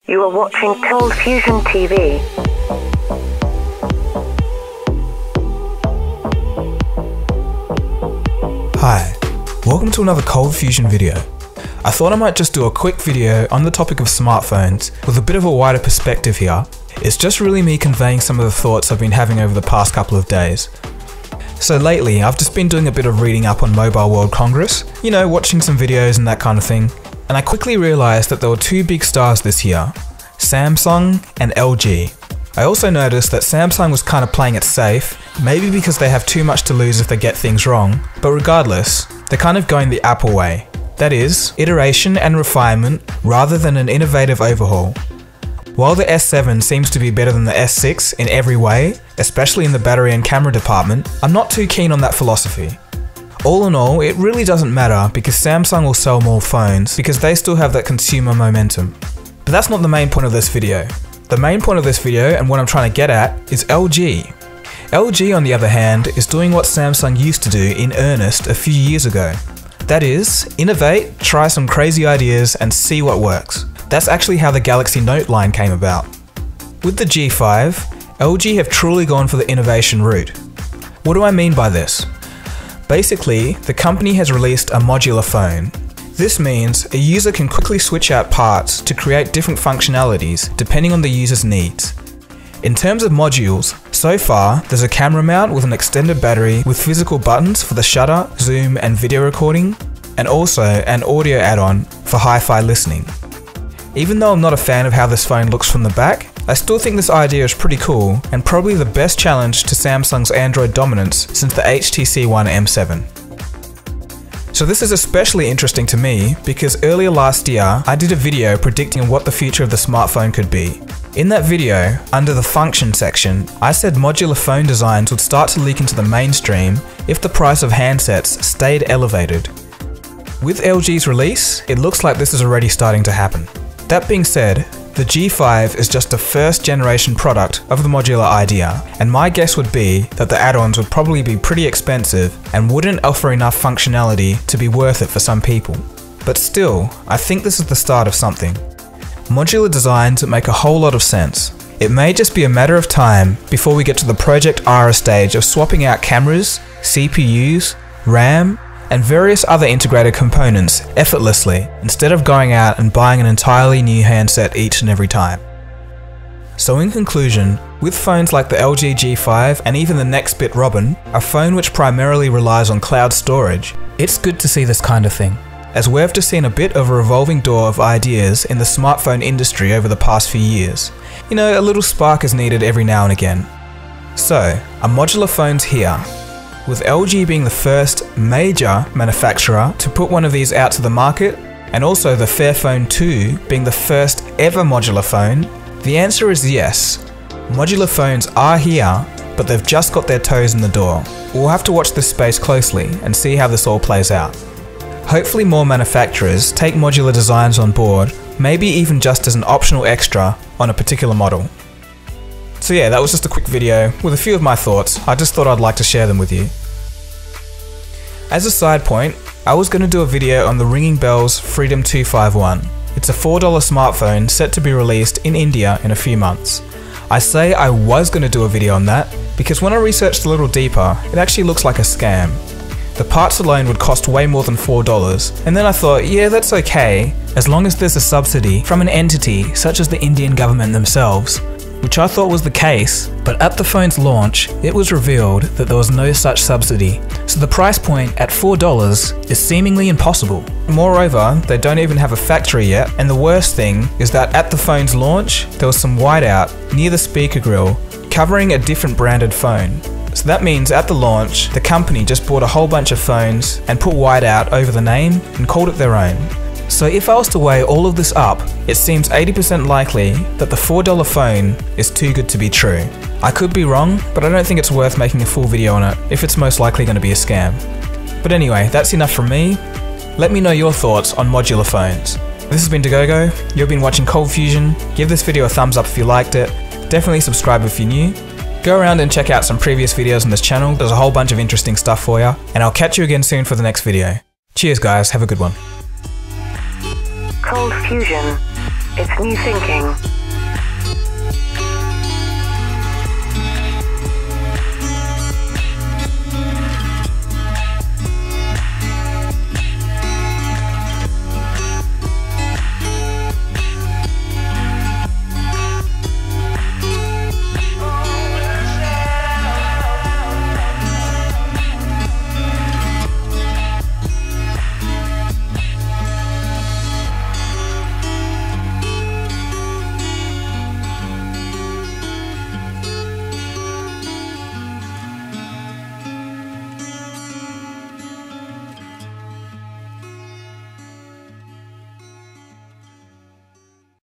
You are watching ColdFusion TV. Hi, welcome to another ColdFusion video. I thought I might just do a quick video on the topic of smartphones with a bit of a wider perspective here. It's just really me conveying some of the thoughts I've been having over the past couple of days. So lately, I've just been doing a bit of reading up on Mobile World Congress, you know, watching some videos and that kind of thing. And I quickly realized that there were two big stars this year, Samsung and LG. I also noticed that Samsung was kind of playing it safe, maybe because they have too much to lose if they get things wrong, but regardless, they're kind of going the Apple way. That is, iteration and refinement rather than an innovative overhaul. While the S7 seems to be better than the S6 in every way, especially in the battery and camera department, I'm not too keen on that philosophy. All in all, it really doesn't matter because Samsung will sell more phones because they still have that consumer momentum. But that's not the main point of this video. The main point of this video and what I'm trying to get at is LG. LG, on the other hand, is doing what Samsung used to do in earnest a few years ago. That is, innovate, try some crazy ideas and see what works. That's actually how the Galaxy Note line came about. With the G5, LG have truly gone for the innovation route. What do I mean by this? Basically, the company has released a modular phone. This means a user can quickly switch out parts to create different functionalities depending on the user's needs. In terms of modules, so far there's a camera mount with an extended battery with physical buttons for the shutter, zoom and video recording, and also an audio add-on for hi-fi listening. Even though I'm not a fan of how this phone looks from the back, I still think this idea is pretty cool and probably the best challenge to Samsung's Android dominance since the HTC One M7. So this is especially interesting to me because earlier last year I did a video predicting what the future of the smartphone could be. In that video, under the function section, I said modular phone designs would start to leak into the mainstream if the price of handsets stayed elevated. With LG's release, it looks like this is already starting to happen. That being said, the G5 is just a first generation product of the modular idea, and my guess would be that the add-ons would probably be pretty expensive and wouldn't offer enough functionality to be worth it for some people. But still, I think this is the start of something. Modular designs make a whole lot of sense. It may just be a matter of time before we get to the Project Ara stage of swapping out cameras, CPUs, RAM, and various other integrated components effortlessly instead of going out and buying an entirely new handset each and every time. So in conclusion, with phones like the LG G5 and even the next bit Robin, a phone which primarily relies on cloud storage, it's good to see this kind of thing, as we've just seen a bit of a revolving door of ideas in the smartphone industry over the past few years. You know, a little spark is needed every now and again. So, are modular phones here? With LG being the first major manufacturer to put one of these out to the market, and also the Fairphone 2 being the first ever modular phone, the answer is yes. Modular phones are here, but they've just got their toes in the door. We'll have to watch this space closely and see how this all plays out. Hopefully more manufacturers take modular designs on board, maybe even just as an optional extra on a particular model. So yeah, that was just a quick video with a few of my thoughts. I just thought I'd like to share them with you. As a side point, I was going to do a video on the Ringing Bells Freedom 251. It's a $4 smartphone set to be released in India in a few months. I say I was going to do a video on that because when I researched a little deeper, it actually looks like a scam. The parts alone would cost way more than $4, and then I thought, yeah, that's okay, as long as there's a subsidy from an entity such as the Indian government themselves, which I thought was the case, but at the phone's launch, it was revealed that there was no such subsidy, so the price point at $4 is seemingly impossible. Moreover, they don't even have a factory yet, and the worst thing is that at the phone's launch, there was some whiteout near the speaker grill, covering a different branded phone. So that means at the launch, the company just bought a whole bunch of phones and put whiteout over the name and called it their own. So if I was to weigh all of this up, it seems 80% likely that the $4 phone is too good to be true. I could be wrong, but I don't think it's worth making a full video on it if it's most likely going to be a scam. But anyway, that's enough from me. Let me know your thoughts on modular phones. This has been Dagogo, you've been watching ColdFusion. Give this video a thumbs up if you liked it. Definitely subscribe if you're new. Go around and check out some previous videos on this channel, there's a whole bunch of interesting stuff for you. And I'll catch you again soon for the next video. Cheers guys, have a good one. ColdFusion. It's new thinking.